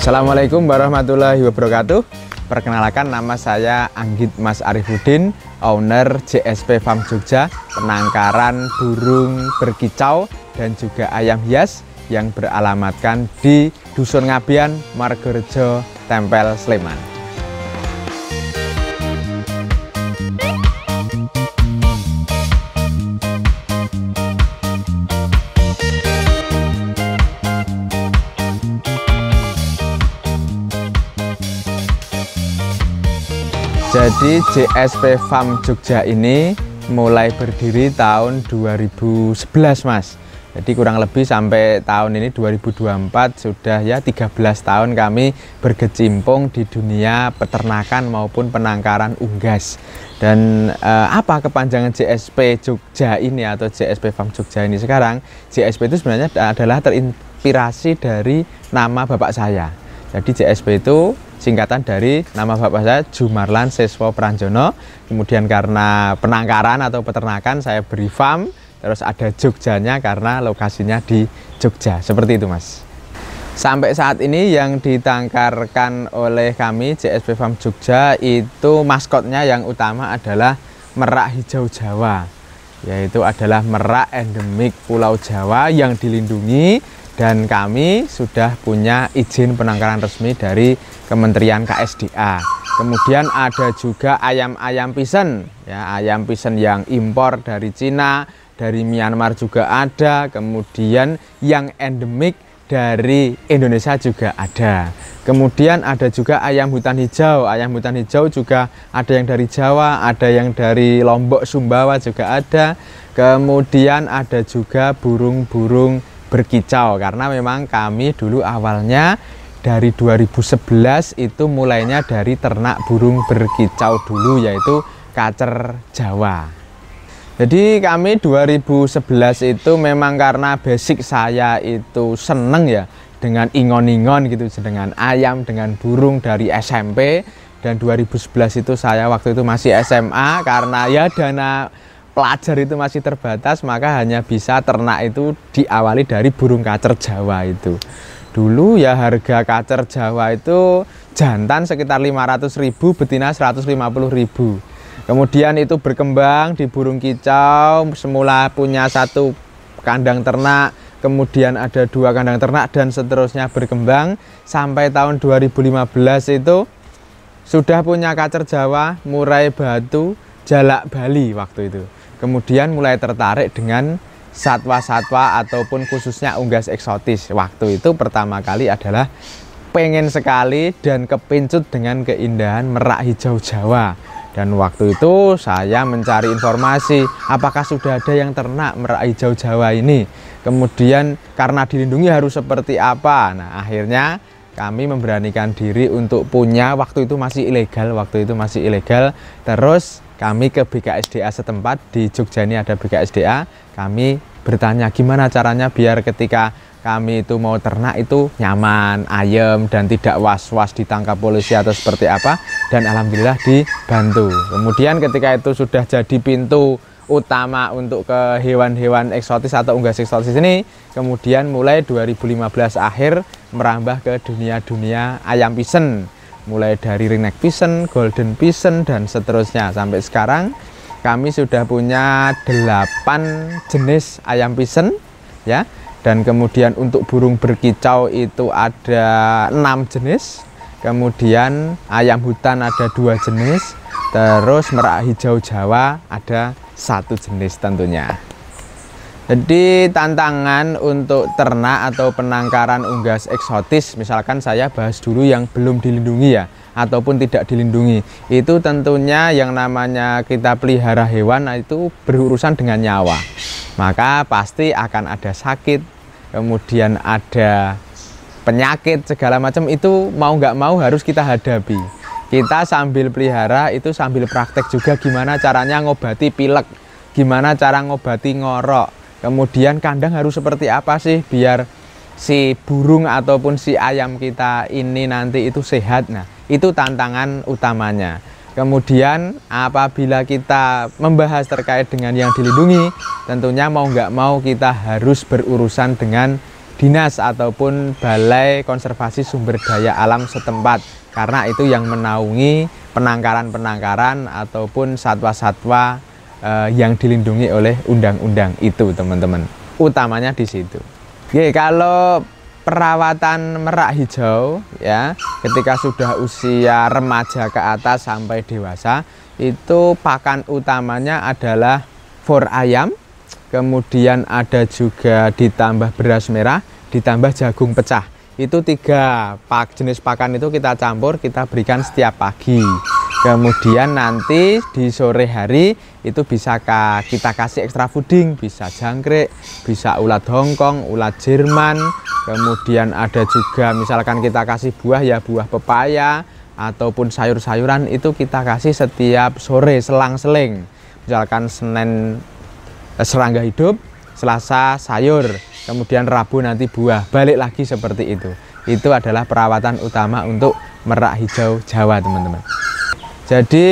Assalamualaikum warahmatullahi wabarakatuh. Perkenalkan, nama saya Anggit Mas Arifuddin, owner JSP Farm Jogja, penangkaran burung berkicau dan juga ayam hias yang beralamatkan di Dusun Ngabian, Margorejo, Tempel, Sleman. Jadi JSP Farm Jogja ini mulai berdiri tahun 2011, Mas. Jadi kurang lebih sampai tahun ini 2024 sudah ya 13 tahun kami berkecimpung di dunia peternakan maupun penangkaran unggas. Dan apa kepanjangan JSP Jogja ini atau JSP Farm Jogja ini sekarang? JSP itu sebenarnya adalah terinspirasi dari nama bapak saya. Jadi JSP itu singkatan dari nama bapak saya, Jumarlan Seswo Pranjono. Kemudian karena penangkaran atau peternakan saya beri farm, terus ada Jogjanya karena lokasinya di Jogja. Seperti itu, Mas. Sampai saat ini yang ditangkarkan oleh kami JSP Farm Jogja itu maskotnya yang utama adalah merak hijau Jawa, yaitu adalah merak endemik Pulau Jawa yang dilindungi. Dan kami sudah punya izin penangkaran resmi dari Kementerian KSDA. Kemudian ada juga ayam-ayam pisen, ya, ayam pisen yang impor dari Cina, dari Myanmar juga ada. Kemudian yang endemik dari Indonesia juga ada. Kemudian ada juga ayam hutan hijau. Ayam hutan hijau juga ada yang dari Jawa, ada yang dari Lombok, Sumbawa juga ada. Kemudian ada juga burung-burung berkicau, karena memang kami dulu awalnya dari 2011 itu mulainya dari ternak burung berkicau dulu, yaitu kacer Jawa. Jadi kami 2011 itu memang karena basic saya itu seneng ya dengan ingon-ingon gitu, dengan ayam, dengan burung dari SMP. Dan 2011 itu saya waktu itu masih SMA, karena ya dana pelajar itu masih terbatas, maka hanya bisa ternak itu diawali dari burung kacer Jawa itu. Dulu ya harga kacer Jawa itu jantan sekitar 500.000, betina 150.000. Kemudian itu berkembang di burung kicau, semula punya satu kandang ternak, kemudian ada 2 kandang ternak, dan seterusnya berkembang sampai tahun 2015 itu sudah punya kacer Jawa, murai batu, jalak Bali waktu itu. Kemudian mulai tertarik dengan satwa-satwa ataupun khususnya unggas eksotis. Waktu itu pertama kali adalah pengen sekali dan kepincut dengan keindahan merak hijau Jawa. Dan waktu itu saya mencari informasi apakah sudah ada yang ternak merak hijau Jawa ini. Kemudian karena dilindungi harus seperti apa. Nah, akhirnya kami memberanikan diri untuk punya, waktu itu masih ilegal, terus kami ke BKSDA setempat, di Jogja ini ada BKSDA, kami bertanya gimana caranya biar ketika kami itu mau ternak itu nyaman, ayem, dan tidak was-was ditangkap polisi atau seperti apa, dan alhamdulillah dibantu. Kemudian ketika itu sudah jadi pintu utama untuk ke hewan-hewan eksotis atau unggas eksotis ini, kemudian mulai 2015 akhir merambah ke dunia ayam pisen, mulai dari ringneck pisen, golden pisen, dan seterusnya. Sampai sekarang kami sudah punya 8 jenis ayam pisen, ya. Dan kemudian untuk burung berkicau itu ada 6 jenis. Kemudian ayam hutan ada 2 jenis. Terus merak hijau Jawa ada 1 jenis tentunya. Jadi tantangan untuk ternak atau penangkaran unggas eksotis, misalkan saya bahas dulu yang belum dilindungi ya, ataupun tidak dilindungi. Itu tentunya yang namanya kita pelihara hewan itu berurusan dengan nyawa. Maka pasti akan ada sakit, kemudian ada penyakit, segala macam itu mau nggak mau harus kita hadapi. Kita sambil pelihara itu sambil praktek juga gimana caranya ngobati pilek, gimana cara ngobati ngorok. Kemudian kandang harus seperti apa sih biar si burung ataupun si ayam kita ini nanti itu sehat. Nah, itu tantangan utamanya. Kemudian apabila kita membahas terkait dengan yang dilindungi, tentunya mau nggak mau kita harus berurusan dengan dinas ataupun balai konservasi sumber daya alam setempat, karena itu yang menaungi penangkaran-penangkaran ataupun satwa-satwa yang dilindungi oleh undang-undang itu, teman-teman. Utamanya di situ. Oke, kalau perawatan merak hijau ya, ketika sudah usia remaja ke atas sampai dewasa, itu pakan utamanya adalah for ayam, kemudian ada juga ditambah beras merah, ditambah jagung pecah. Itu 3 jenis pakan itu kita campur, kita berikan setiap pagi. Kemudian nanti di sore hari itu bisa kita kasih extra fooding, bisa jangkrik, bisa ulat Hongkong, ulat Jerman. Kemudian ada juga misalkan kita kasih buah ya, buah pepaya ataupun sayur-sayuran, itu kita kasih setiap sore selang-seling. Misalkan Senin serangga hidup, Selasa sayur, kemudian Rabu nanti buah, balik lagi seperti itu. Itu adalah perawatan utama untuk merak hijau Jawa, teman-teman. Jadi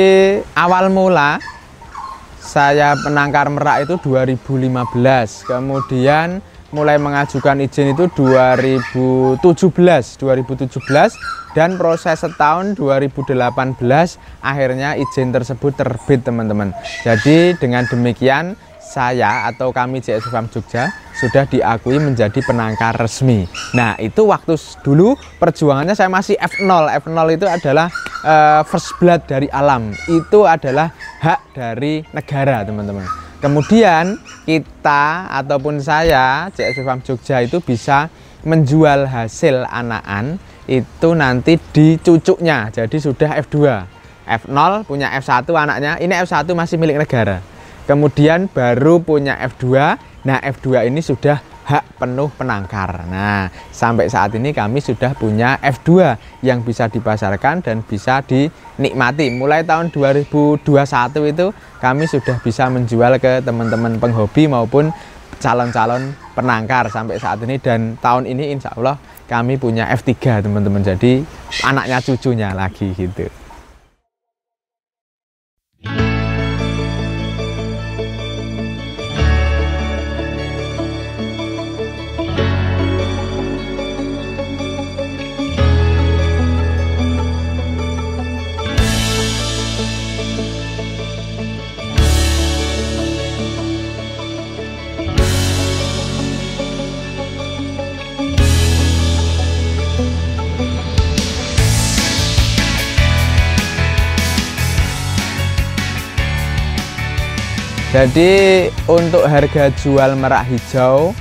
awal mula saya penangkar merak itu 2015, kemudian mulai mengajukan izin itu 2017, dan proses setahun 2018 akhirnya izin tersebut terbit, teman-teman. Jadi dengan demikian saya atau kami JSP Farm Jogja sudah diakui menjadi penangkar resmi. Nah, itu waktu dulu perjuangannya saya masih F0. F0 itu adalah first blood dari alam. Itu adalah hak dari negara, teman-teman. Kemudian kita ataupun saya JSP Farm Jogja itu bisa menjual hasil anakan itu nanti di cucuknya. Jadi sudah F2. F0 punya F1 anaknya, ini F1 masih milik negara. Kemudian baru punya F2. Nah, F2 ini sudah hak penuh penangkar. Nah, sampai saat ini kami sudah punya F2 yang bisa dipasarkan dan bisa dinikmati. Mulai tahun 2021 itu kami sudah bisa menjual ke teman-teman penghobi maupun calon-calon penangkar sampai saat ini. Dan tahun ini insya Allah kami punya F3, teman-teman. Jadi anaknya cucunya lagi gitu. Jadi untuk harga jual merak hijau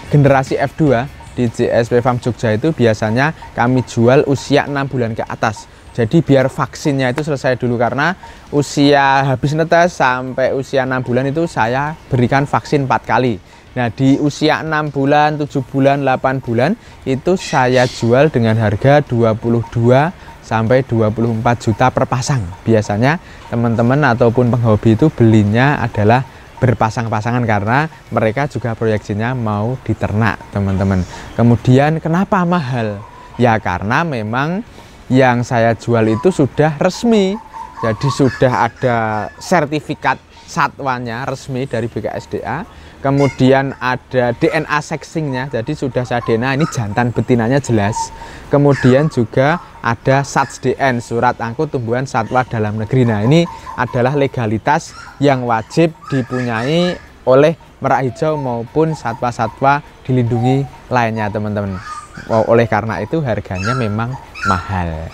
generasi F2 di JSP Farm Jogja itu biasanya kami jual usia 6 bulan ke atas. Jadi biar vaksinnya itu selesai dulu, karena usia habis netes sampai usia 6 bulan itu saya berikan vaksin 4 kali. Nah, di usia 6 bulan, 7 bulan, 8 bulan itu saya jual dengan harga 22 sampai 24 juta per pasang. Biasanya teman-teman ataupun penghobi itu belinya adalah berpasang-pasangan karena mereka juga proyeksinya mau diternak, teman-teman. Kemudian kenapa mahal? Ya karena memang yang saya jual itu sudah resmi. Jadi sudah ada sertifikat satwanya resmi dari BKSDA. Kemudian ada DNA sexingnya, jadi sudah saya DNA ini jantan betinanya jelas. Kemudian juga ada SATSDN, surat angkut tumbuhan satwa dalam negeri. Nah, ini adalah legalitas yang wajib dipunyai oleh merak hijau maupun satwa-satwa dilindungi lainnya, teman-teman. Oleh karena itu harganya memang mahal.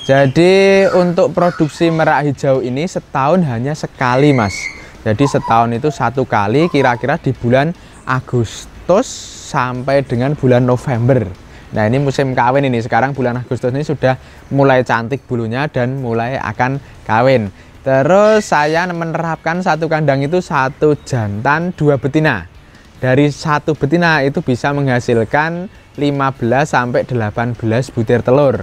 Jadi untuk produksi merak hijau ini setahun hanya sekali, Mas. Jadi setahun itu 1 kali, kira-kira di bulan Agustus sampai dengan bulan November. Nah, ini musim kawin ini. Sekarang bulan Agustus ini sudah mulai cantik bulunya dan mulai akan kawin. Terus saya menerapkan satu kandang itu 1 jantan 2 betina. Dari 1 betina itu bisa menghasilkan 15 sampai 18 butir telur.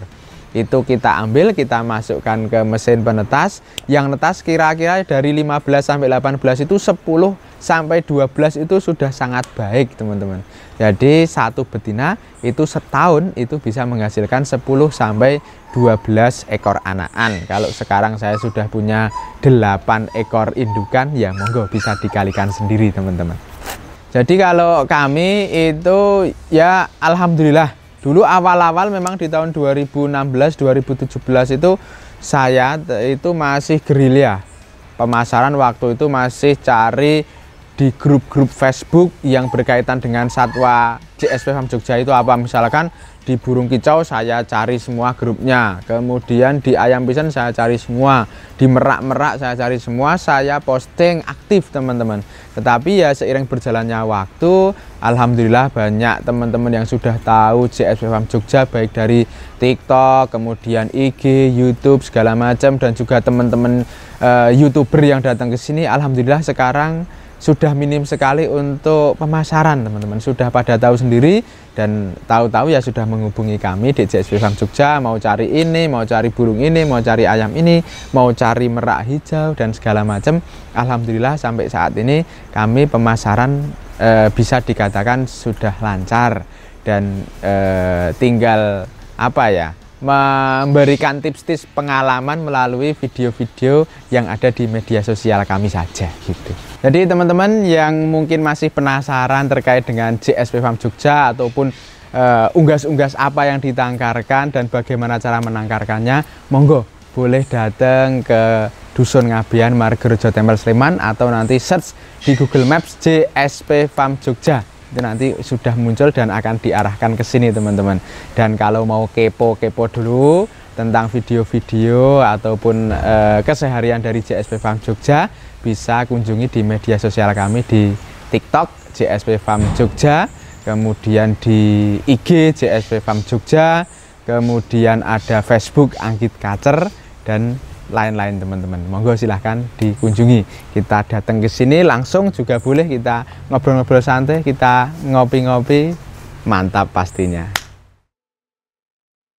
Itu kita ambil, kita masukkan ke mesin penetas. Yang netas kira-kira dari 15 sampai 18 itu 10 sampai 12 itu sudah sangat baik, teman-teman. Jadi 1 betina itu setahun itu bisa menghasilkan 10 sampai 12 ekor anakan. Kalau sekarang saya sudah punya 8 ekor indukan, ya monggo bisa dikalikan sendiri, teman-teman. Jadi kalau kami itu ya alhamdulillah dulu awal-awal memang di tahun 2016-2017 itu saya itu masih gerilya pemasaran, waktu itu masih cari di grup-grup Facebook yang berkaitan dengan satwa JSP Farm Jogja itu apa, misalkan di burung kicau saya cari semua grupnya, kemudian di ayam pisan saya cari semua, di merak-merak saya cari semua, saya posting aktif teman-teman. Tetapi ya seiring berjalannya waktu, alhamdulillah banyak teman-teman yang sudah tahu JSP Farm Jogja, baik dari TikTok, kemudian IG, YouTube segala macam, dan juga teman-teman YouTuber yang datang ke sini. Alhamdulillah sekarang sudah minim sekali untuk pemasaran teman-teman, sudah pada tahu sendiri, dan tahu-tahu ya sudah menghubungi kami di JSP Farm Jogja, mau cari ini, mau cari burung ini, mau cari ayam ini, mau cari merak hijau dan segala macam. Alhamdulillah sampai saat ini kami pemasaran bisa dikatakan sudah lancar, dan tinggal apa ya, memberikan tips-tips pengalaman melalui video-video yang ada di media sosial kami saja gitu. Jadi teman-teman yang mungkin masih penasaran terkait dengan JSP Farm Jogja ataupun unggas-unggas apa yang ditangkarkan dan bagaimana cara menangkarkannya, monggo boleh datang ke Dusun Ngabean, Margorejo Tempel Sleman, atau nanti search di Google Maps JSP Farm Jogja. Itu nanti sudah muncul dan akan diarahkan ke sini teman-teman. Dan kalau mau kepo-kepo dulu tentang video-video ataupun keseharian dari JSP Farm Jogja, bisa kunjungi di media sosial kami di TikTok JSP Farm Jogja, kemudian di IG JSP Farm Jogja, kemudian ada Facebook Anggit Kacer, dan lain-lain teman-teman. Monggo silahkan dikunjungi. Kita datang ke sini langsung juga boleh, kita ngobrol-ngobrol santai, kita ngopi-ngopi, mantap pastinya.